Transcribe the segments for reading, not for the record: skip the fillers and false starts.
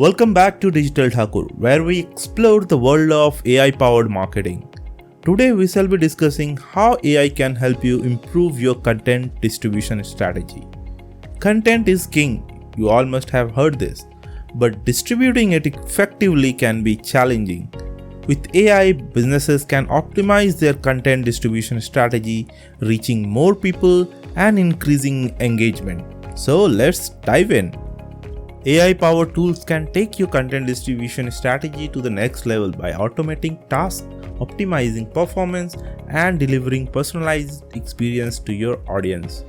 Welcome back to DigitalThakur, where we explore the world of AI-powered marketing. Today we shall be discussing how AI can help you improve your content distribution strategy. Content is king, you all must have heard this, but distributing it effectively can be challenging. With AI, businesses can optimize their content distribution strategy, reaching more people and increasing engagement. So let's dive in. AI-powered tools can take your content distribution strategy to the next level by automating tasks, optimizing performance, and delivering personalized experience to your audience.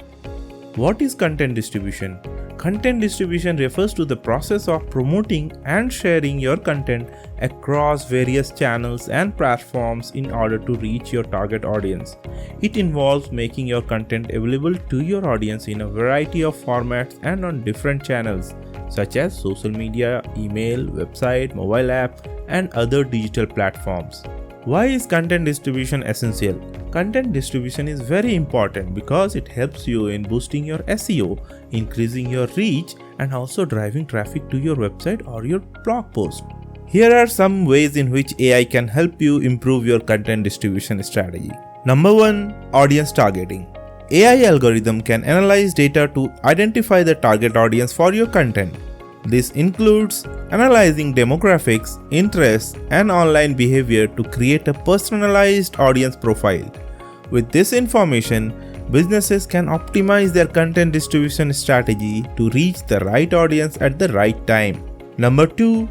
What is content distribution? Content distribution refers to the process of promoting and sharing your content across various channels and platforms in order to reach your target audience. It involves making your content available to your audience in a variety of formats and on different channels, such as social media, email, website, mobile app, and other digital platforms. Why is content distribution essential? Content distribution is very important because it helps you in boosting your SEO, increasing your reach, and also driving traffic to your website or your blog post. Here are some ways in which AI can help you improve your content distribution strategy. Number 1. Audience targeting. AI algorithm can analyze data to identify the target audience for your content. This includes analyzing demographics, interests, and online behavior to create a personalized audience profile. With this information, businesses can optimize their content distribution strategy to reach the right audience at the right time. Number 2.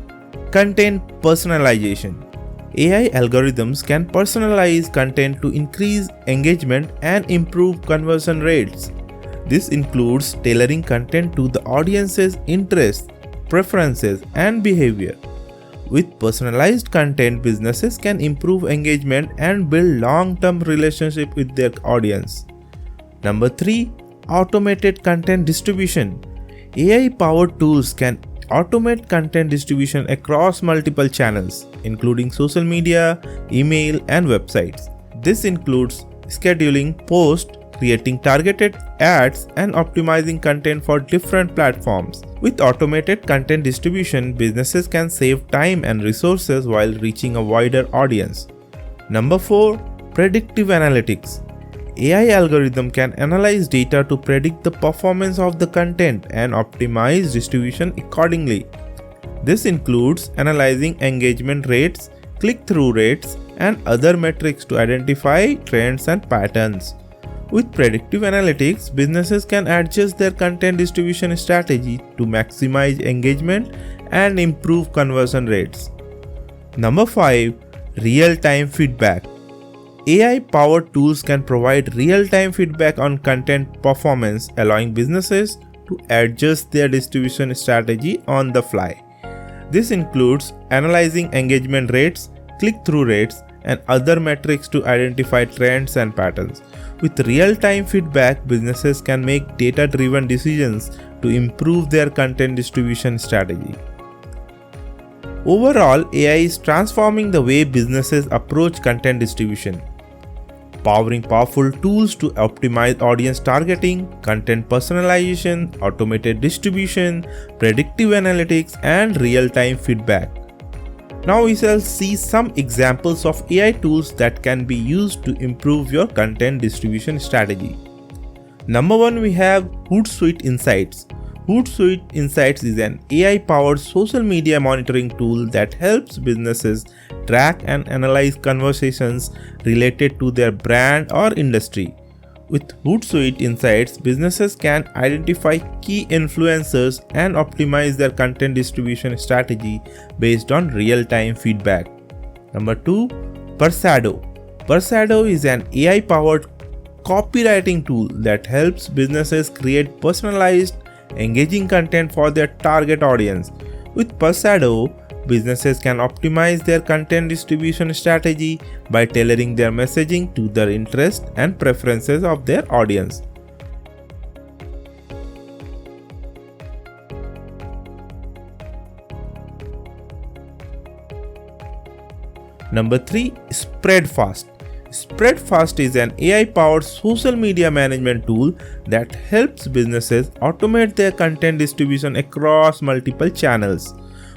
Content personalization. AI algorithms can personalize content to increase engagement and improve conversion rates. This includes tailoring content to the audience's interests, preferences, and behavior. With personalized content, businesses can improve engagement and build long-term relationships with their audience. Number 3. Automated content distribution. AI-powered tools can automate content distribution across multiple channels, including social media, email, and websites. This includes scheduling posts, creating targeted ads, and optimizing content for different platforms. With automated content distribution, businesses can save time and resources while reaching a wider audience. Number 4. Predictive analytics. AI algorithm can analyze data to predict the performance of the content and optimize distribution accordingly. This includes analyzing engagement rates, click-through rates, and other metrics to identify trends and patterns. With predictive analytics, businesses can adjust their content distribution strategy to maximize engagement and improve conversion rates. Number 5. Real-time feedback. AI-powered tools can provide real-time feedback on content performance, allowing businesses to adjust their distribution strategy on the fly. This includes analyzing engagement rates, click-through rates, and other metrics to identify trends and patterns. With real-time feedback, businesses can make data-driven decisions to improve their content distribution strategy. Overall, AI is transforming the way businesses approach content distribution, powering powerful tools to optimize audience targeting, content personalization, automated distribution, predictive analytics, and real-time feedback. Now we shall see some examples of AI tools that can be used to improve your content distribution strategy. Number 1, we have Hootsuite Insights. Hootsuite Insights is an AI-powered social media monitoring tool that helps businesses track and analyze conversations related to their brand or industry. With Hootsuite Insights, businesses can identify key influencers and optimize their content distribution strategy based on real-time feedback. Number 2. Persado. Persado is an AI-powered copywriting tool that helps businesses create personalized, engaging content for their target audience. With Persado, businesses can optimize their content distribution strategy by tailoring their messaging to the interests and preferences of their audience. Number 3. Spreadfast. Spreadfast is an AI-powered social media management tool that helps businesses automate their content distribution across multiple channels.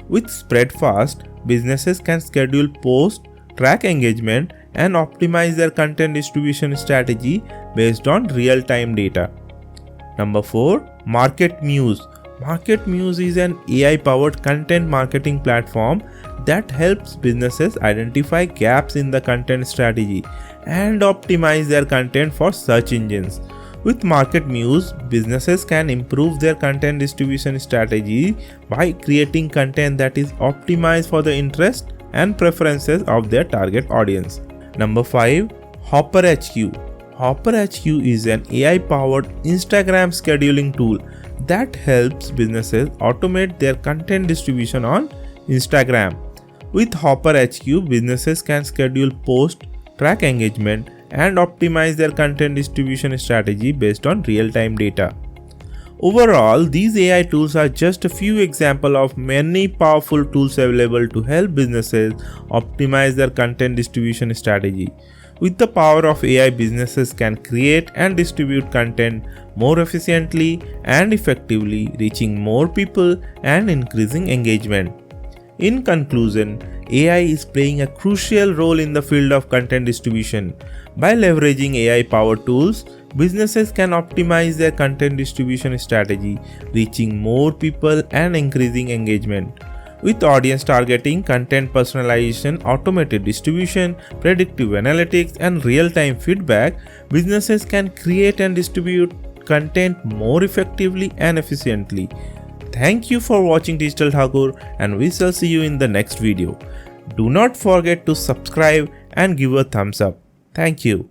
With Spreadfast, businesses can schedule posts, track engagement, and optimize their content distribution strategy based on real-time data. Number 4. Market Muse. Market Muse is an AI-powered content marketing platform that helps businesses identify gaps in the content strategy and optimize their content for search engines. With Market Muse, businesses can improve their content distribution strategy by creating content that is optimized for the interest and preferences of their target audience. Number 5. Hopper HQ. Hopper HQ is an AI-powered Instagram scheduling tool that helps businesses automate their content distribution on Instagram. With Hopper HQ, businesses can schedule posts, track engagement, and optimize their content distribution strategy based on real-time data. Overall, these AI tools are just a few examples of many powerful tools available to help businesses optimize their content distribution strategy. With the power of AI, businesses can create and distribute content more efficiently and effectively, reaching more people and increasing engagement. In conclusion, AI is playing a crucial role in the field of content distribution. By leveraging AI-powered tools, businesses can optimize their content distribution strategy, reaching more people and increasing engagement. With audience targeting, content personalization, automated distribution, predictive analytics, and real-time feedback, businesses can create and distribute content more effectively and efficiently. Thank you for watching DigitalThakur, and we shall see you in the next video. Do not forget to subscribe and give a thumbs up. Thank you.